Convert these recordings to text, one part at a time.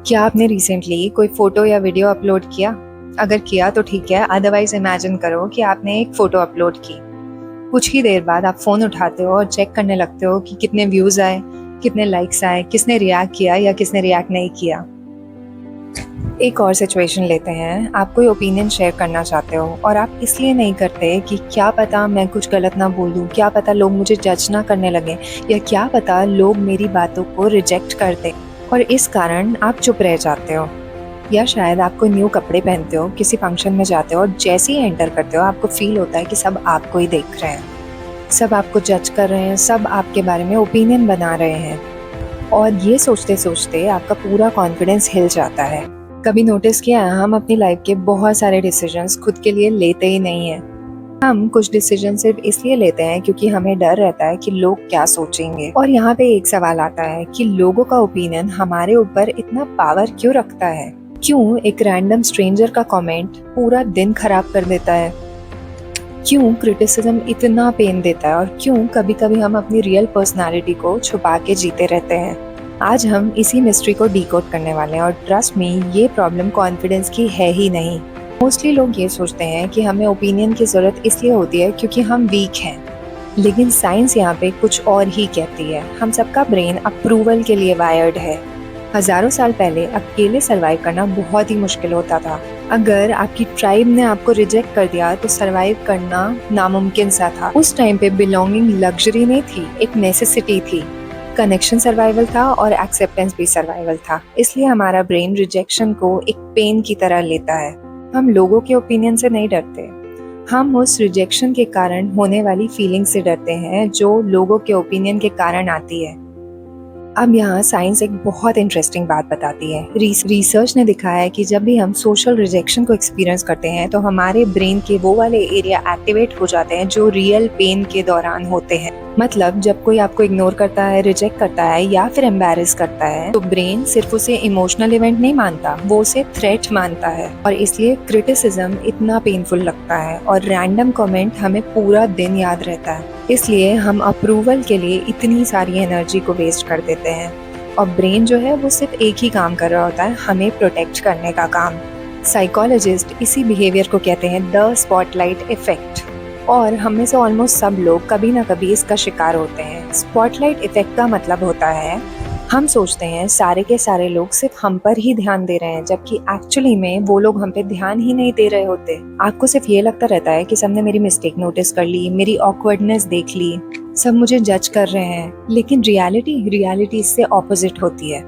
क्या आपने रिसेंटली कोई फ़ोटो या वीडियो अपलोड किया? अगर किया तो ठीक है, अदरवाइज़ इमेजिन करो कि आपने एक फ़ोटो अपलोड की। कुछ ही देर बाद आप फ़ोन उठाते हो और चेक करने लगते हो कि कितने व्यूज़ आए, कितने लाइक्स आए, किसने रिएक्ट किया या किसने रिएक्ट नहीं किया। एक और सिचुएशन लेते हैं, आप कोई ओपिनियन शेयर करना चाहते हो और आप इसलिए नहीं करते कि क्या पता मैं कुछ गलत ना बोल दूँ, क्या पता लोग मुझे जज ना करने लगें या क्या पता लोग मेरी बातों को रिजेक्ट कर दें, और इस कारण आप चुप रह जाते हो। या शायद आप कोई न्यू कपड़े पहनते हो, किसी फंक्शन में जाते हो और जैसे ही एंटर करते हो आपको फील होता है कि सब आपको ही देख रहे हैं, सब आपको जज कर रहे हैं, सब आपके बारे में ओपिनियन बना रहे हैं, और ये सोचते सोचते आपका पूरा कॉन्फिडेंस हिल जाता है। कभी नोटिस किया है, हम अपनी लाइफ के बहुत सारे डिसीजंस खुद के लिए लेते ही नहीं हैं। हम कुछ डिसीजन सिर्फ इसलिए लेते हैं क्योंकि हमें डर रहता है कि लोग क्या सोचेंगे। और यहाँ पे एक सवाल आता है कि लोगों का ओपिनियन हमारे ऊपर इतना पावर क्यों रखता है? क्यों एक रैंडम स्ट्रेंजर का कमेंट पूरा दिन खराब कर देता है? क्यों क्रिटिसिज्म इतना पेन देता है? और क्यों कभी कभी हम अपनी रियल पर्सनालिटी को छुपा के जीते रहते हैं? आज हम इसी मिस्ट्री को डीकोड करने वाले हैं, और ट्रस्ट मी, ये प्रॉब्लम कॉन्फिडेंस की है ही नहीं। मोस्टली लोग ये सोचते हैं कि हमें ओपिनियन की ज़रूरत इसलिए होती है क्योंकि हम वीक हैं, लेकिन साइंस यहाँ पे कुछ और ही कहती है। हम सबका ब्रेन अप्रूवल के लिए वायर्ड है। हजारों साल पहले अकेले सरवाइव करना बहुत ही मुश्किल होता था। अगर आपकी ट्राइब ने आपको रिजेक्ट कर दिया तो सरवाइव करना नामुमकिन सा था। उस टाइम पे बिलोंगिंग लग्जरी नहीं थी, एक नेसेसिटी थी। कनेक्शन सर्वाइवल था और एक्सेप्टेंस भी सर्वाइवल था। इसलिए हमारा ब्रेन रिजेक्शन को एक पेन की तरह लेता है। हम लोगों के ओपिनियन से नहीं डरते, हम उस रिजेक्शन के कारण होने वाली फीलिंग से डरते हैं जो लोगों के ओपिनियन के कारण आती है। अब यहाँ साइंस एक बहुत इंटरेस्टिंग बात बताती है। रिसर्च ने दिखाया है कि जब भी हम सोशल रिजेक्शन को एक्सपीरियंस करते हैं तो हमारे ब्रेन के वो वाले एरिया एक्टिवेट हो जाते हैं जो रियल पेन के दौरान होते हैं। मतलब जब कोई आपको इग्नोर करता है, रिजेक्ट करता है या फिर एम्बैरेस करता है, तो ब्रेन सिर्फ उसे इमोशनल इवेंट नहीं मानता, वो उसे थ्रेट मानता है, और इसलिए क्रिटिसिज्म इतना पेनफुल लगता है और रैंडम कमेंट हमें पूरा दिन याद रहता है। इसलिए हम अप्रूवल के लिए इतनी सारी एनर्जी को वेस्ट कर देते हैं, और ब्रेन जो है वो सिर्फ एक ही काम कर रहा होता है, हमें प्रोटेक्ट करने का काम। साइकोलॉजिस्ट इसी बिहेवियर को कहते हैं द स्पॉटलाइट इफेक्ट, और हम में से ऑलमोस्ट सब लोग कभी ना कभी इसका शिकार होते हैं। स्पॉटलाइट इफेक्ट का मतलब होता है हम सोचते हैं सारे के सारे लोग सिर्फ हम पर ही ध्यान दे रहे हैं, जबकि एक्चुअली में वो लोग हम पे ध्यान ही नहीं दे रहे होते। आपको सिर्फ ये लगता रहता है कि सबने मेरी मिस्टेक नोटिस कर ली, मेरी ऑकवर्डनेस देख ली, सब मुझे जज कर रहे हैं। लेकिन रियलिटी इससे ऑपोजिट होती है,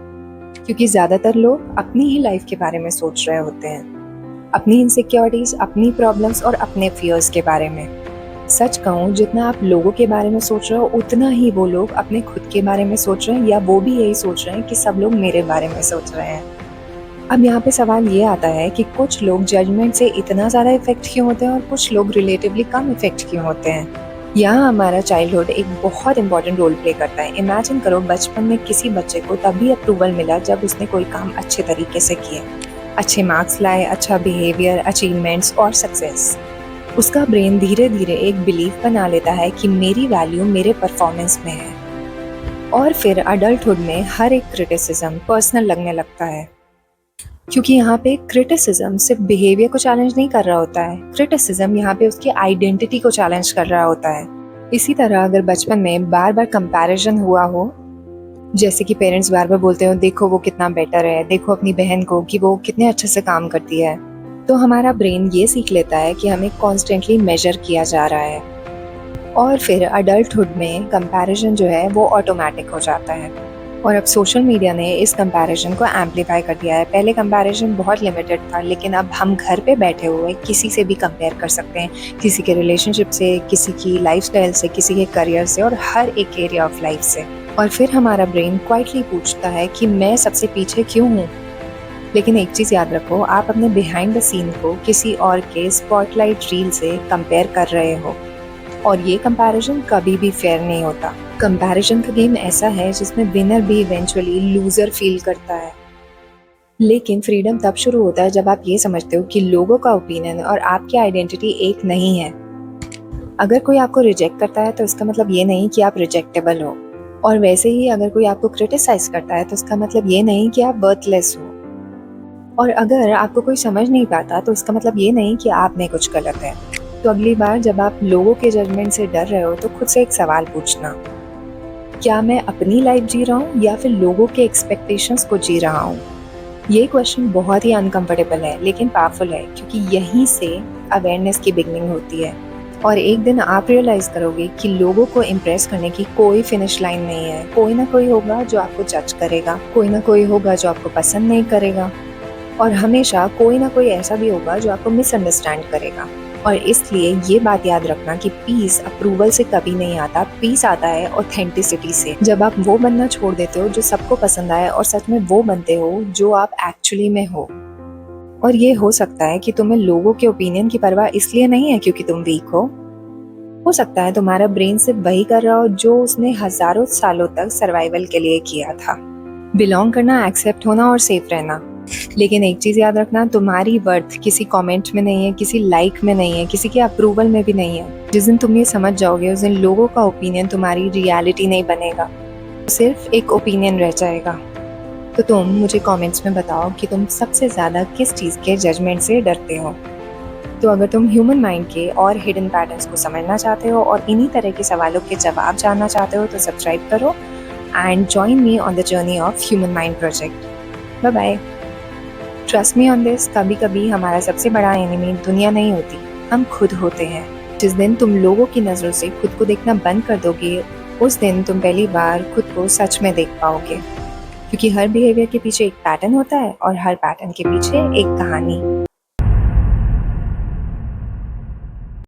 क्योंकि ज्यादातर लोग अपनी ही लाइफ के बारे में सोच रहे होते हैं, अपनी इनसिक्योरिटीज, अपनी प्रॉब्लम्स और अपने फियर्स के बारे में। सच कहूँ, जितना आप लोगों के बारे में सोच रहे हो उतना ही वो लोग अपने खुद के बारे में सोच रहे हैं, या वो भी यही सोच रहे हैं कि सब लोग मेरे बारे में सोच रहे हैं। अब यहाँ पे सवाल ये आता है कि कुछ लोग जजमेंट से इतना ज़्यादा इफेक्ट क्यों होते हैं और कुछ लोग रिलेटिवली कम इफेक्ट क्यों होते हैं। यहाँ हमारा चाइल्डहुड एक बहुत इंपॉर्टेंट रोल प्ले करता है। इमेजिन करो, बचपन में किसी बच्चे को तभी अप्रूवल मिला जब उसने कोई काम अच्छे तरीके से किया, अच्छे मार्क्स लाए, अच्छा बिहेवियर, अचीवमेंट्स और सक्सेस। उसका ब्रेन धीरे धीरे एक बिलीफ बना लेता है कि मेरी वैल्यू मेरे परफॉर्मेंस में है, और फिर अडल्टहुड में हर एक क्रिटिसिज्म पर्सनल लगने लगता है, क्योंकि यहाँ पे क्रिटिसिज्म सिर्फ बिहेवियर को चैलेंज नहीं कर रहा होता है, क्रिटिसिज्म यहाँ पे उसकी आइडेंटिटी को चैलेंज कर रहा होता है। इसी तरह अगर बचपन में बार बार कंपैरिजन हुआ हो, जैसे कि पेरेंट्स बार बार बोलते हो देखो वो कितना बेटर है, देखो अपनी बहन को कि वो कितने अच्छे से काम करती है, तो हमारा ब्रेन ये सीख लेता है कि हमें कॉन्स्टेंटली मेजर किया जा रहा है, और फिर अडल्टहुड में कंपैरिजन जो है वो ऑटोमेटिक हो जाता है। और अब सोशल मीडिया ने इस कंपैरिजन को एम्पलीफाई कर दिया है। पहले कंपैरिजन बहुत लिमिटेड था, लेकिन अब हम घर पे बैठे हुए किसी से भी कंपेयर कर सकते हैं, किसी के रिलेशनशिप से, किसी की लाइफस्टाइल से, किसी के करियर से, और हर एक एरिया ऑफ लाइफ से। और फिर हमारा ब्रेन क्वाइटली पूछता है कि मैं सबसे पीछे क्यों हूँ। लेकिन एक चीज़ याद रखो, आप अपने बिहाइंड द सीन को किसी और के स्पॉटलाइट रील से कंपेयर कर रहे हो, और ये कंपैरिजन कभी भी फेयर नहीं होता। कंपैरिजन का गेम ऐसा है जिसमें विनर भी इवेंचुअली लूजर फील करता है। लेकिन फ्रीडम तब शुरू होता है जब आप ये समझते हो कि लोगों का ओपिनियन और आपकी आइडेंटिटी एक नहीं है। अगर कोई आपको रिजेक्ट करता है तो इसका मतलब ये नहीं कि आप रिजेक्टेबल हो, और वैसे ही अगर कोई आपको क्रिटिसाइज करता है तो इसका मतलब ये नहीं कि आप वर्थलेस हो। और अगर आपको कोई समझ नहीं पाता तो इसका मतलब ये नहीं कि आपने कुछ गलत है। तो अगली बार जब आप लोगों के जजमेंट से डर रहे हो तो खुद से एक सवाल पूछना, क्या मैं अपनी लाइफ जी रहा हूँ या फिर लोगों के एक्सपेक्टेशंस को जी रहा हूँ? ये क्वेश्चन बहुत ही अनकंफर्टेबल है लेकिन पावरफुल है, क्योंकि यहीं से अवेयरनेस की बिगनिंग होती है। और एक दिन आप रियलाइज करोगे कि लोगों को इम्प्रेस करने की कोई फिनिश लाइन नहीं है। कोई ना कोई होगा जो आपको जज करेगा, कोई ना कोई होगा जो आपको पसंद नहीं करेगा, और हमेशा कोई ना कोई ऐसा भी होगा जो आपको मिसअंडरस्टैंड करेगा। और इसलिए ये बात याद रखना कि पीस अप्रूवल से कभी नहीं आता, पीस आता है ऑथेंटिसिटी से। जब आप वो बनना छोड़ देते हो जो सबको पसंद आए और सच में वो बनते हो जो आप एक्चुअली में हो। और ये हो सकता है कि तुम्हें लोगों के ओपिनियन की परवाह इसलिए नहीं है क्योंकि तुम वीक हो सकता है तुम्हारा ब्रेन सिर्फ वही कर रहा हो जो उसने हजारों सालों तक सर्वाइवल के लिए किया था, बिलोंग करना, एक्सेप्ट होना और सेफ रहना। लेकिन एक चीज याद रखना, तुम्हारी वर्थ किसी कमेंट में नहीं है, किसी लाइक में नहीं है, किसी के अप्रूवल में भी नहीं है। जिस दिन तुम ये समझ जाओगे उस दिन लोगों का ओपिनियन तुम्हारी रियलिटी नहीं बनेगा, सिर्फ एक ओपिनियन रह जाएगा। तो तुम मुझे कमेंट्स में बताओ कि तुम सबसे ज्यादा किस चीज के जजमेंट से डरते हो। तो अगर तुम ह्यूमन माइंड के और हिडन पैटर्न्स को समझना चाहते हो और इन्हीं तरह के सवालों के जवाब जानना चाहते हो तो सब्सक्राइब करो and join me on the journey of human mind project. Bye bye. Trust me on this, कभी कभी हमारा सबसे बड़ा एनिमी दुनिया नहीं होती, हम खुद होते हैं। जिस दिन तुम लोगों की नज़रों से खुद को देखना बंद कर दोगे उस दिन तुम पहली बार खुद को सच में देख पाओगे, क्योंकि हर बिहेवियर के पीछे एक पैटर्न होता है और हर पैटर्न के पीछे एक कहानी।